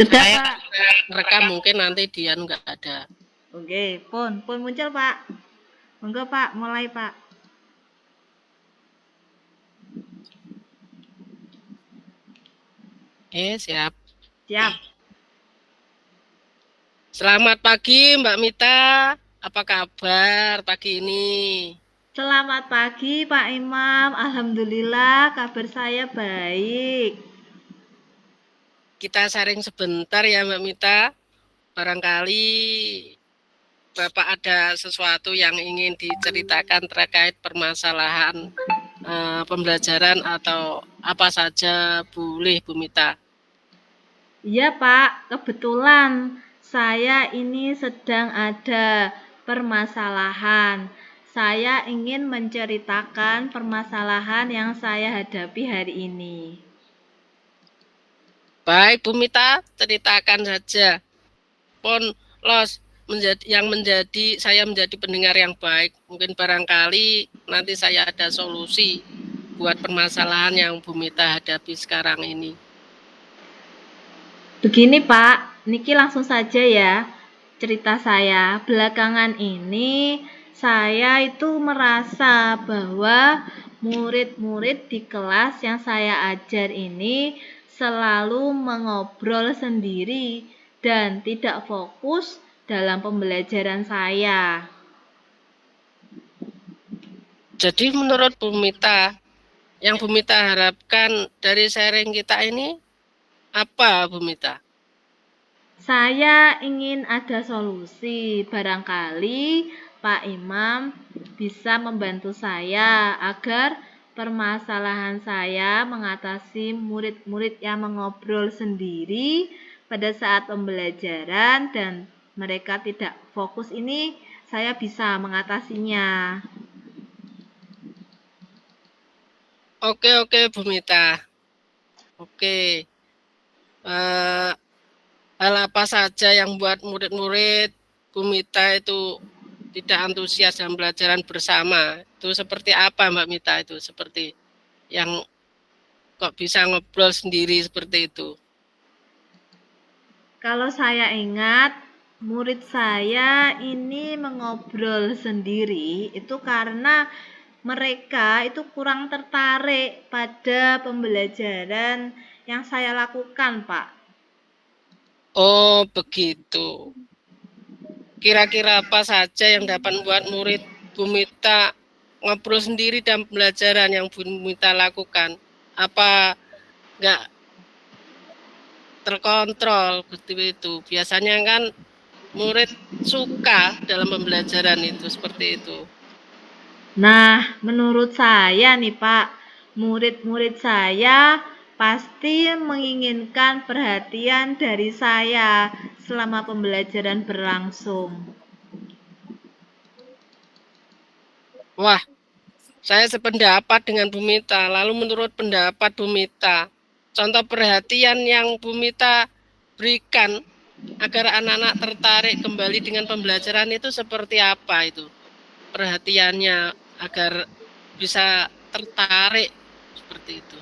Sudah, Saya Pak. rekam mungkin nanti Dian nggak ada. Oke, pun muncul, Pak. Monggo, Pak, mulai, Pak. Siap. Siap. Selamat pagi Mbak Mita. Apa kabar pagi ini? Selamat pagi, Pak Imam. Alhamdulillah, kabar saya baik. Kita sharing sebentar ya Mbak Mita. Barangkali Bapak ada sesuatu yang ingin diceritakan terkait permasalahan pembelajaran atau apa saja boleh Bu Mita. Iya, Pak. Kebetulan saya ini sedang ada permasalahan. Saya ingin menceritakan permasalahan yang saya hadapi hari ini. Baik Bu Mita, ceritakan saja. Pon los saya menjadi pendengar yang baik. Mungkin barangkali nanti saya ada solusi buat permasalahan yang Bu Mita hadapi sekarang ini. Begini, Pak, niki langsung saja ya cerita saya. Belakangan ini saya itu merasa bahwa murid-murid di kelas yang saya ajar ini selalu mengobrol sendiri dan tidak fokus dalam pembelajaran saya. Jadi menurut Bu Mita, yang Bu Mita harapkan dari sharing kita ini apa Bu Mita? Saya ingin ada solusi. Barangkali Pak Imam bisa membantu saya agar permasalahan saya mengatasi murid-murid yang mengobrol sendiri pada saat pembelajaran dan mereka tidak fokus ini, saya bisa mengatasinya. Oke Bu Mita. Oke. Hal apa saja yang buat murid-murid Bu Mita itu tidak antusias dalam pelajaran bersama? Itu seperti apa Mbak Mita itu? Seperti yang kok bisa ngobrol sendiri seperti itu? Kalau saya ingat, murid saya ini mengobrol sendiri itu karena mereka itu kurang tertarik pada pembelajaran yang saya lakukan, Pak. Oh, begitu. Kira-kira apa saja yang dapat membuat murid Bu Mita ngobrol sendiri dalam pembelajaran yang Bu Mita lakukan? Apa nggak terkontrol seperti itu? Biasanya kan murid suka dalam pembelajaran itu seperti itu. Nah, menurut saya nih, Pak, murid-murid saya pasti menginginkan perhatian dari saya selama pembelajaran berlangsung. Wah, saya sependapat dengan Bu Mita. Lalu menurut pendapat Bu Mita, contoh perhatian yang Bu Mita berikan agar anak-anak tertarik kembali dengan pembelajaran itu seperti apa itu? Perhatiannya agar bisa tertarik seperti itu.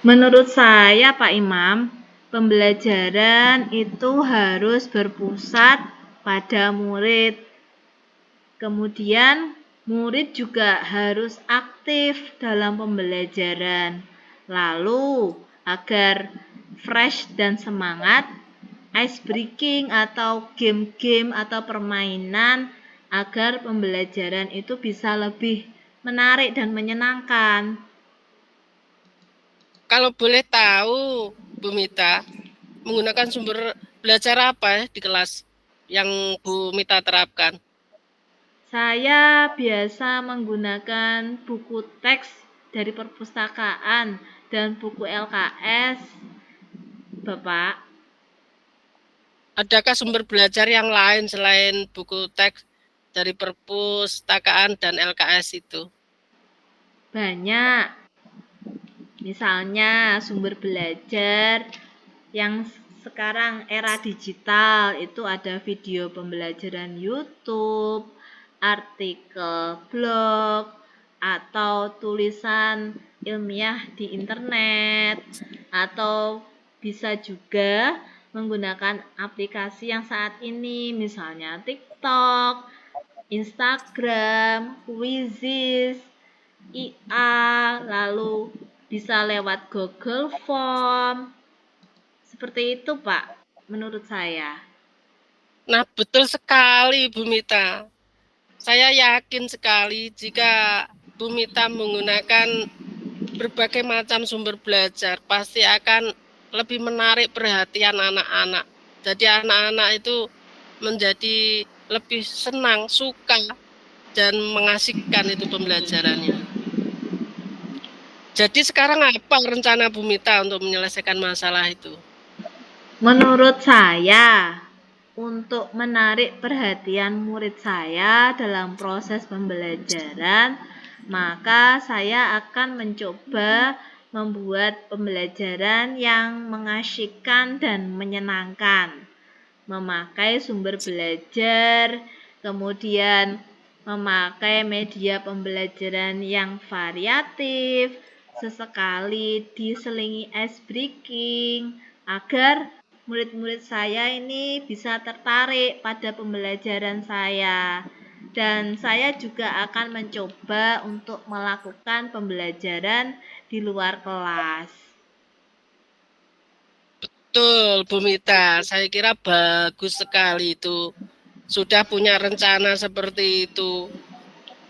Menurut saya, Pak Imam, pembelajaran itu harus berpusat pada murid. Kemudian, murid juga harus aktif dalam pembelajaran. Lalu, agar fresh dan semangat, ice breaking atau game-game atau permainan agar pembelajaran itu bisa lebih menarik dan menyenangkan. Kalau boleh tahu, Bu Mita, menggunakan sumber belajar apa di kelas yang Bu Mita terapkan? Saya biasa menggunakan buku teks dari perpustakaan dan buku LKS, Bapak. Adakah sumber belajar yang lain selain buku teks dari perpustakaan dan LKS itu? Banyak. Misalnya sumber belajar yang sekarang era digital itu ada video pembelajaran YouTube, artikel blog, atau tulisan ilmiah di internet, atau bisa juga menggunakan aplikasi yang saat ini, misalnya TikTok, Instagram, Quizizz, IA, lalu bisa lewat Google Form. Seperti itu, Pak, menurut saya. Nah, betul sekali Bu Mita. Saya yakin sekali jika Bu Mita menggunakan berbagai macam sumber belajar, pasti akan lebih menarik perhatian anak-anak. Jadi anak-anak itu menjadi lebih senang, suka, dan mengasihkan itu pembelajarannya. Jadi sekarang apa rencana Bu Mita untuk menyelesaikan masalah itu? Menurut saya, untuk menarik perhatian murid saya dalam proses pembelajaran, maka saya akan mencoba membuat pembelajaran yang mengasyikkan dan menyenangkan. Memakai sumber belajar, kemudian memakai media pembelajaran yang variatif, sesekali diselingi ice breaking, agar murid-murid saya ini bisa tertarik pada pembelajaran saya. Dan saya juga akan mencoba untuk melakukan pembelajaran di luar kelas. Betul, Bu Mita. Saya kira bagus sekali itu. Sudah punya rencana seperti itu.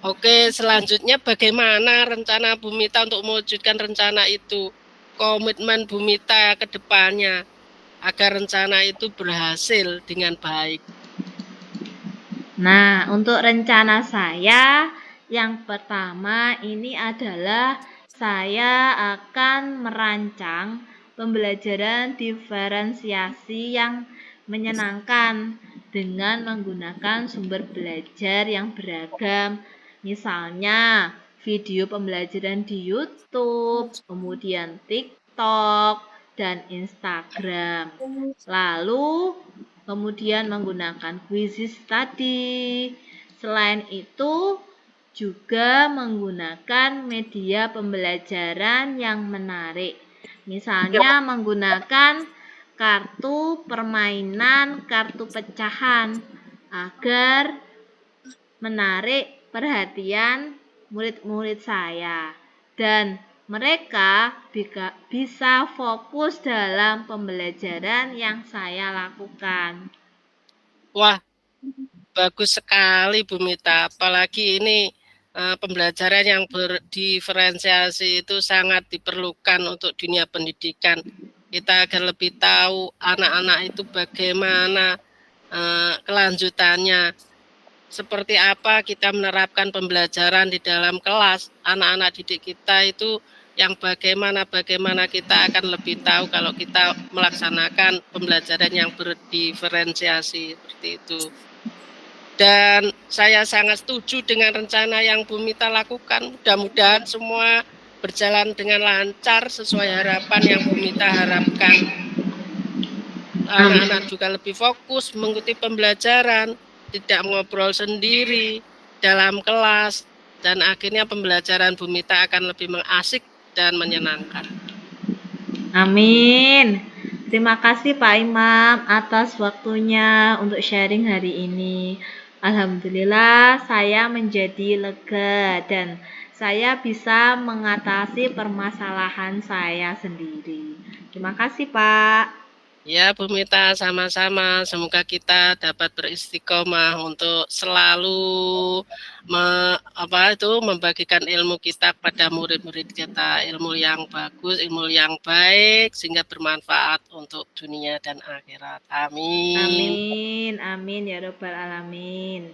Oke, selanjutnya bagaimana rencana Bu Mita untuk mewujudkan rencana itu? Komitmen Bu Mita ke depannya agar rencana itu berhasil dengan baik. Nah, untuk rencana saya, yang pertama ini adalah saya akan merancang pembelajaran diferensiasi yang menyenangkan dengan menggunakan sumber belajar yang beragam. Misalnya, video pembelajaran di YouTube, kemudian TikTok, dan Instagram. Lalu, kemudian menggunakan quizzes tadi. Selain itu, juga menggunakan media pembelajaran yang menarik. Misalnya menggunakan kartu permainan, kartu pecahan agar menarik perhatian murid-murid saya dan mereka bisa fokus dalam pembelajaran yang saya lakukan. Wah, bagus sekali Bu Mita. Apalagi ini pembelajaran yang berdiferensiasi itu sangat diperlukan untuk dunia pendidikan. Kita akan lebih tahu anak-anak itu bagaimana kelanjutannya. Seperti apa kita menerapkan pembelajaran di dalam kelas, anak-anak didik kita itu yang bagaimana kita akan lebih tahu kalau kita melaksanakan pembelajaran yang berdiferensiasi seperti itu. Dan saya sangat setuju dengan rencana yang Bu Mita lakukan. Mudah-mudahan semua berjalan dengan lancar sesuai harapan yang Bu Mita harapkan. Anak-anak juga lebih fokus mengikuti pembelajaran, tidak ngobrol sendiri dalam kelas, dan akhirnya pembelajaran Bu Mita akan lebih mengasik dan menyenangkan. Amin. Terima kasih Pak Imam atas waktunya untuk sharing hari ini. Alhamdulillah saya menjadi lega dan saya bisa mengatasi permasalahan saya sendiri. Terima kasih Pak. Ya, Bu Mita, sama-sama. Semoga kita dapat beristiqomah untuk selalu membagikan ilmu kita kepada murid-murid kita, ilmu yang bagus, ilmu yang baik, sehingga bermanfaat untuk dunia dan akhirat. Amin. Amin, amin ya Rabbal Alamin.